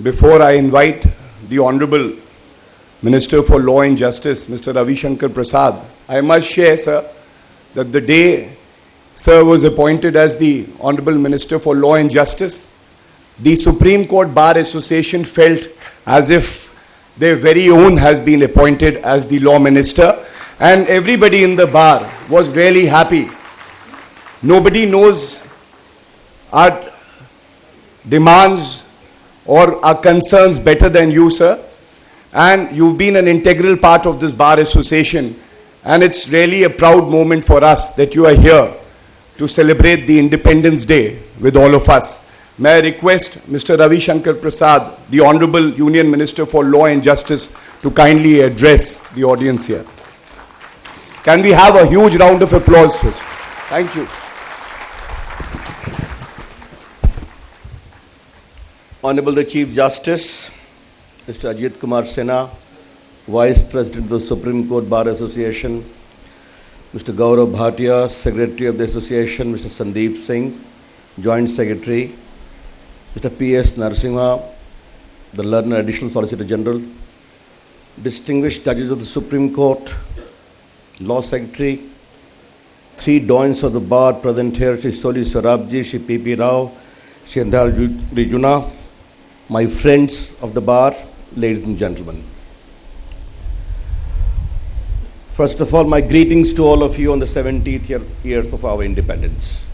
Before I invite the Honorable Minister for Law and Justice, Mr. Ravi Shankar Prasad, I must share, sir, that the day sir was appointed as the Honorable Minister for Law and Justice, the Supreme Court Bar Association felt as if their very own has been appointed as the Law Minister, and everybody in the bar was really happy. Nobody knows our demands or our concerns better than you, sir. And you've been an integral part of this Bar Association. And it's really a proud moment for us that you are here to celebrate the Independence Day with all of us. May I request Mr. Ravi Shankar Prasad, the Honorable Union Minister for Law and Justice, to kindly address the audience here. Can we have a huge round of applause, sir? Thank you. Honorable the Chief Justice, Mr. Ajit Kumar Sinha, Vice President of the Supreme Court Bar Association, Mr. Gaurav Bhatia, Secretary of the Association, Mr. Sandeep Singh, Joint Secretary, Mr. P.S. Narasimha, the learned Additional Solicitor General, distinguished judges of the Supreme Court, Law Secretary, three doyens of the bar present here, Shri Soli Sarabji, Shri P.P. Rao, Shri Andhar Rijuna, my friends of the bar, ladies and gentlemen. First of all, my greetings to all of you on the 70th years of our independence.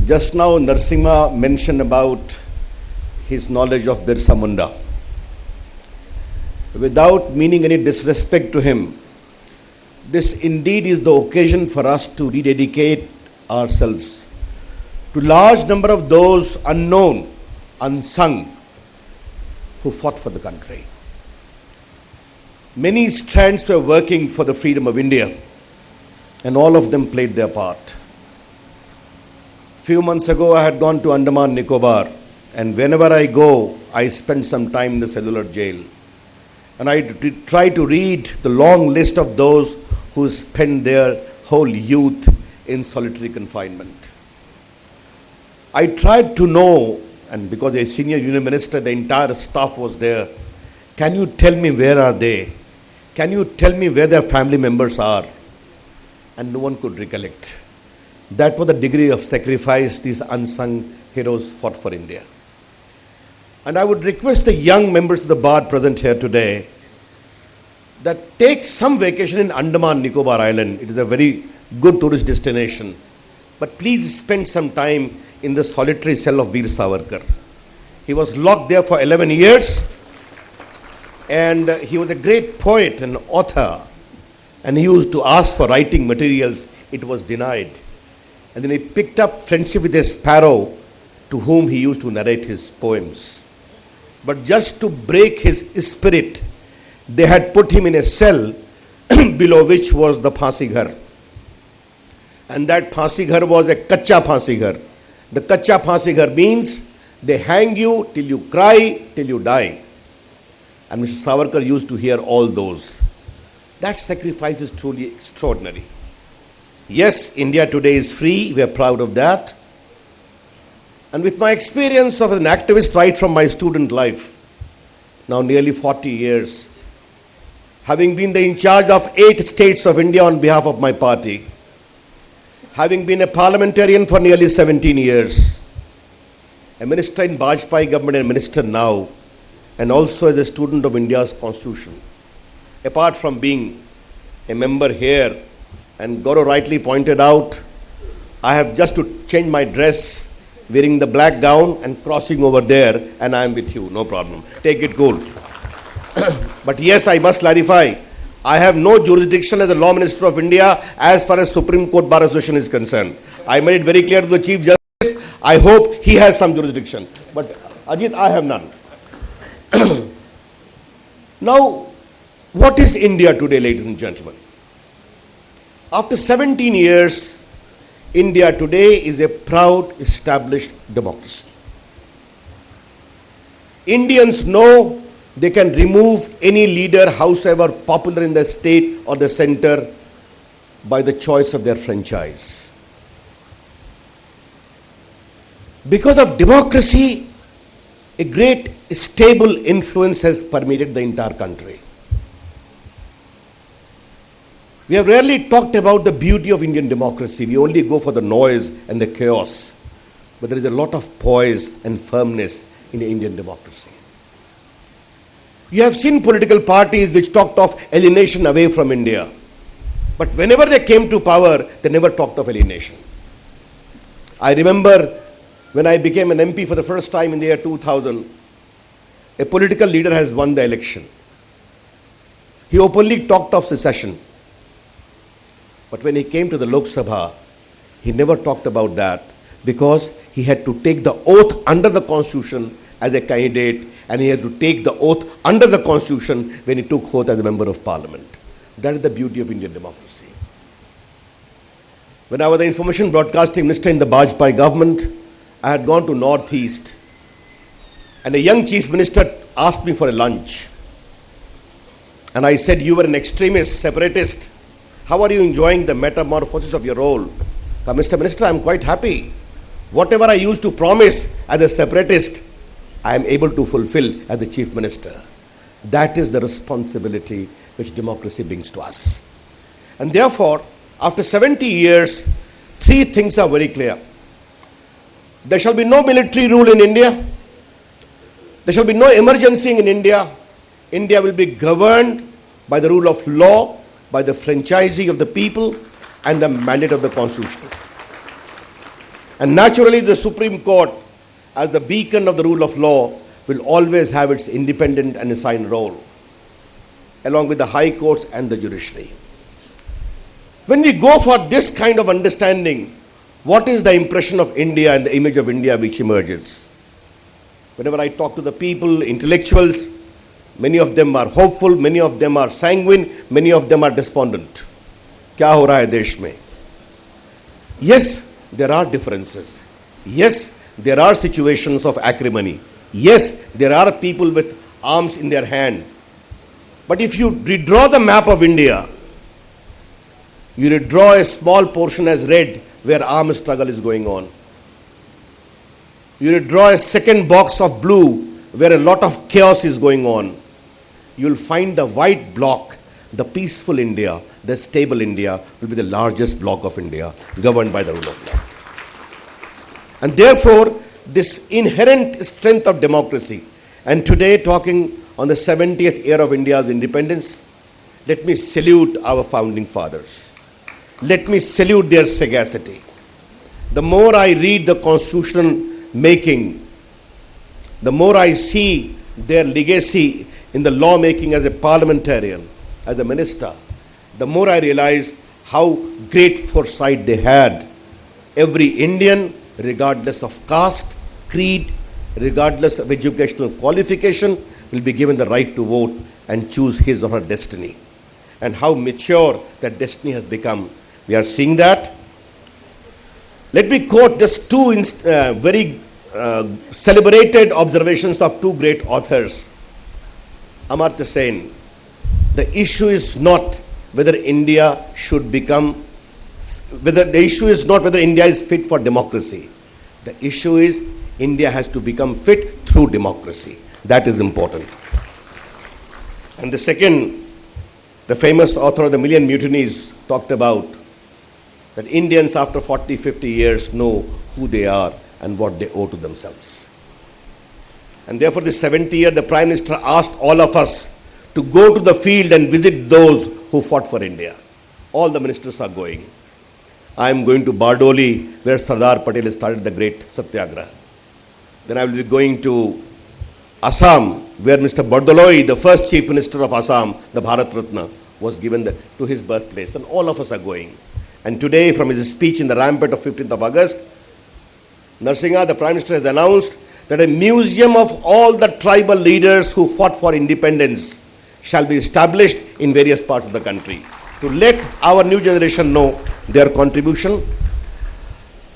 Just now, Narasimha mentioned about his knowledge of Birsa Munda. Without meaning any disrespect to him, this indeed is the occasion for us to rededicate ourselves to large number of those unknown, unsung, who fought for the country. Many strands were working for the freedom of India, and all of them played their part. Few months ago, I had gone to Andaman Nicobar, and whenever I go, I spend some time in the cellular jail. And I try to read the long list of those who spend their whole youth in solitary confinement. I tried to know, and because a senior union minister, the entire staff was there, can you tell me where are they? Can you tell me where their family members are? And no one could recollect. That was the degree of sacrifice these unsung heroes fought for India. And I would request the young members of the bar present here today that take some vacation in Andaman Nicobar Island. It is a very good tourist destination. But please spend some time in the solitary cell of Veer Savarkar. He was locked there for 11 years, and he was a great poet and author, and he used to ask for writing materials. It was denied. And then he picked up friendship with a sparrow to whom he used to narrate his poems. But just to break his spirit, they had put him in a cell below which was the Phansi Ghar. And that Phansi Ghar was a Kacha Phansi Ghar. The Kacha Phansi Ghar means they hang you till you cry, till you die. And Mr. Savarkar used to hear all those. That sacrifice is truly extraordinary. Yes, India today is free. We are proud of that. And with my experience of an activist right from my student life, now nearly 40 years, having been in charge of 8 states of India on behalf of my party, having been a parliamentarian for nearly 17 years, a minister in Bajpayee government and minister now, and also as a student of India's constitution. Apart from being a member here, and Gaurav rightly pointed out, I have just to change my dress, wearing the black gown and crossing over there, and I am with you, no problem. Take it cool. But yes, I must clarify, I have no jurisdiction as the Law Minister of India as far as Supreme Court Bar Association is concerned. I made it very clear to the Chief Justice, I hope he has some jurisdiction. But Ajit, I have none. Now, what is India today, ladies and gentlemen? After 17 years, India today is a proud, established democracy. Indians know they can remove any leader, howsoever popular in the state or the center, by the choice of their franchise. Because of democracy, a great stable influence has permeated the entire country. We have rarely talked about the beauty of Indian democracy. We only go for the noise and the chaos. But there is a lot of poise and firmness in Indian democracy. You have seen political parties which talked of alienation away from India. But whenever they came to power, they never talked of alienation. I remember when I became an MP for the first time in the year 2000, a political leader has won the election. He openly talked of secession. But when he came to the Lok Sabha, he never talked about that because he had to take the oath under the Constitution as a candidate, and he had to take the oath under the Constitution when he took oath as a member of Parliament. That is the beauty of Indian democracy. When I was the Information Broadcasting Minister in the Bajpayee government, I had gone to Northeast, and a young Chief Minister asked me for a lunch. And I said, "You were an extremist, separatist. How are you enjoying the metamorphosis of your role?" Mr. Minister, I am quite happy. Whatever I used to promise as a separatist, I am able to fulfill as the Chief Minister. That is the responsibility which democracy brings to us. And therefore, after 70 years, three things are very clear. There shall be no military rule in India. There shall be no emergency in India. India will be governed by the rule of law, by the franchising of the people, and the mandate of the Constitution. And naturally, the Supreme Court, as the beacon of the rule of law, will always have its independent and assigned role, along with the high courts and the judiciary. When we go for this kind of understanding, what is the impression of India and the image of India which emerges? Whenever I talk to the people, intellectuals, many of them are hopeful, many of them are sanguine, many of them are despondent. क्या हो रहा है देश में? Yes, there are differences. Yes, there are situations of acrimony. Yes, there are people with arms in their hand. But if you redraw the map of India, you redraw a small portion as red where armed struggle is going on. You redraw a second box of blue where a lot of chaos is going on. You will find the white block, the peaceful India, the stable India will be the largest block of India governed by the rule of law. And therefore, this inherent strength of democracy, and today talking on the 70th year of India's independence, let me salute our founding fathers. Let me salute their sagacity. The more I read the constitution making, the more I see their legacy in the law making as a parliamentarian, as a minister, the more I realize how great foresight they had. Every Indian, regardless of caste, creed, regardless of educational qualification, will be given the right to vote and choose his or her destiny. And how mature that destiny has become. We are seeing that. Let me quote just two very celebrated observations of two great authors. Amartya Sen, the issue is not whether India should become, the issue is not whether India is fit for democracy. The issue is India has to become fit through democracy. That is important. And the second, the famous author of the Million Mutinies talked about that Indians after 40, 50 years know who they are and what they owe to themselves. And therefore this 70th year, the Prime Minister asked all of us to go to the field and visit those who fought for India. All the ministers are going. I am going to Bardoli, where Sardar Patel started the great Satyagraha. Then I will be going to Assam, where Mr. Bardoloi, the first Chief Minister of Assam, the Bharat Ratna, was given to his birthplace. And all of us are going. And today, from his speech in the rampart of 15th of August, Narasimha, the Prime Minister, has announced that a museum of all the tribal leaders who fought for independence shall be established in various parts of the country to let our new generation know their contribution.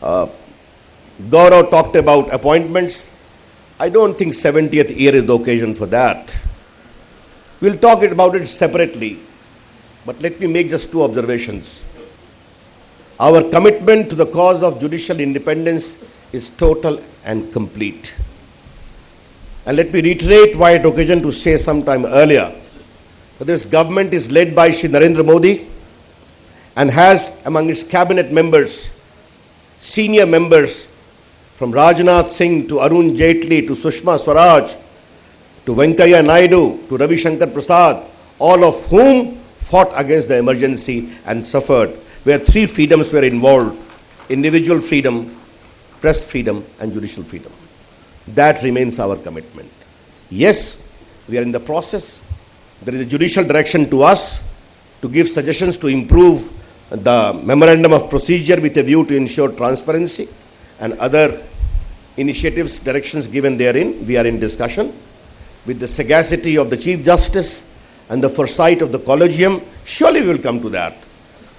Gaurav talked about appointments. I don't think 70th year is the occasion for that. We'll talk about it separately. But let me make just two observations. Our commitment to the cause of judicial independence is total and complete. And let me reiterate why I had occasion to say sometime earlier that this government is led by Shri Narendra Modi and has among its cabinet members, senior members from Rajnath Singh to Arun Jaitley to Sushma Swaraj to Venkaiah Naidu to Ravi Shankar Prasad, all of whom fought against the emergency and suffered, where three freedoms were involved: individual freedom, press freedom and judicial freedom. That remains our commitment. Yes, we are in the process. There is a judicial direction to us to give suggestions to improve the memorandum of procedure with a view to ensure transparency and other initiatives, directions given therein. We are in discussion. With the sagacity of the Chief Justice and the foresight of the Collegium, surely we will come to that.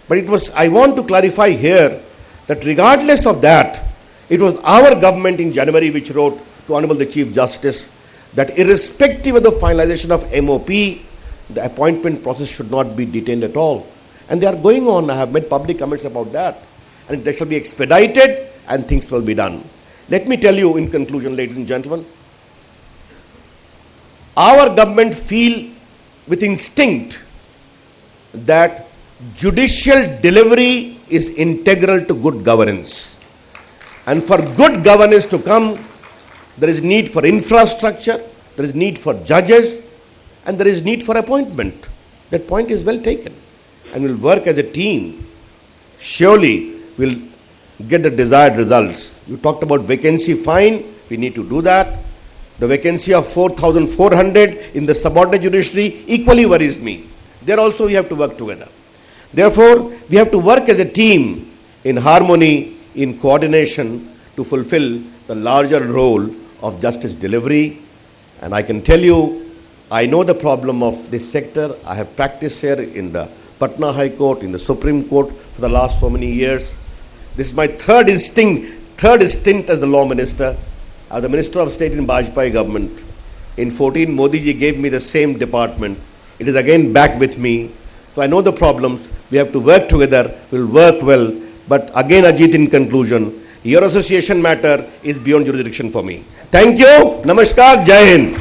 But I want to clarify here that regardless of that, it was our government in January which wrote to Honorable the Chief Justice that irrespective of the finalization of MOP, the appointment process should not be detained at all. And they are going on. I have made public comments about that. And they shall be expedited and things will be done. Let me tell you in conclusion, ladies and gentlemen, our government feel with instinct that judicial delivery is integral to good governance. And for good governance to come, there is need for infrastructure, there is need for judges, and there is need for appointment. That point is well taken. And we'll work as a team. Surely we'll get the desired results. You talked about vacancy fine. We need to do that. The vacancy of 4,400 in the subordinate judiciary equally worries me. There also we have to work together. Therefore, we have to work as a team in harmony, in coordination to fulfill the larger role of justice delivery. And I can tell you, I know the problem of this sector. I have practiced here in the Patna High Court, in the Supreme Court for the last so many years. This is my third stint as the law minister, as the Minister of State in Vajpayee government. In 14, Modi ji gave me the same department. It is again back with me. So I know the problems. We have to work together. We'll work well. But again, Ajit, in conclusion, your association matter is beyond jurisdiction for me. Thank you. Namaskar. Jai Hind.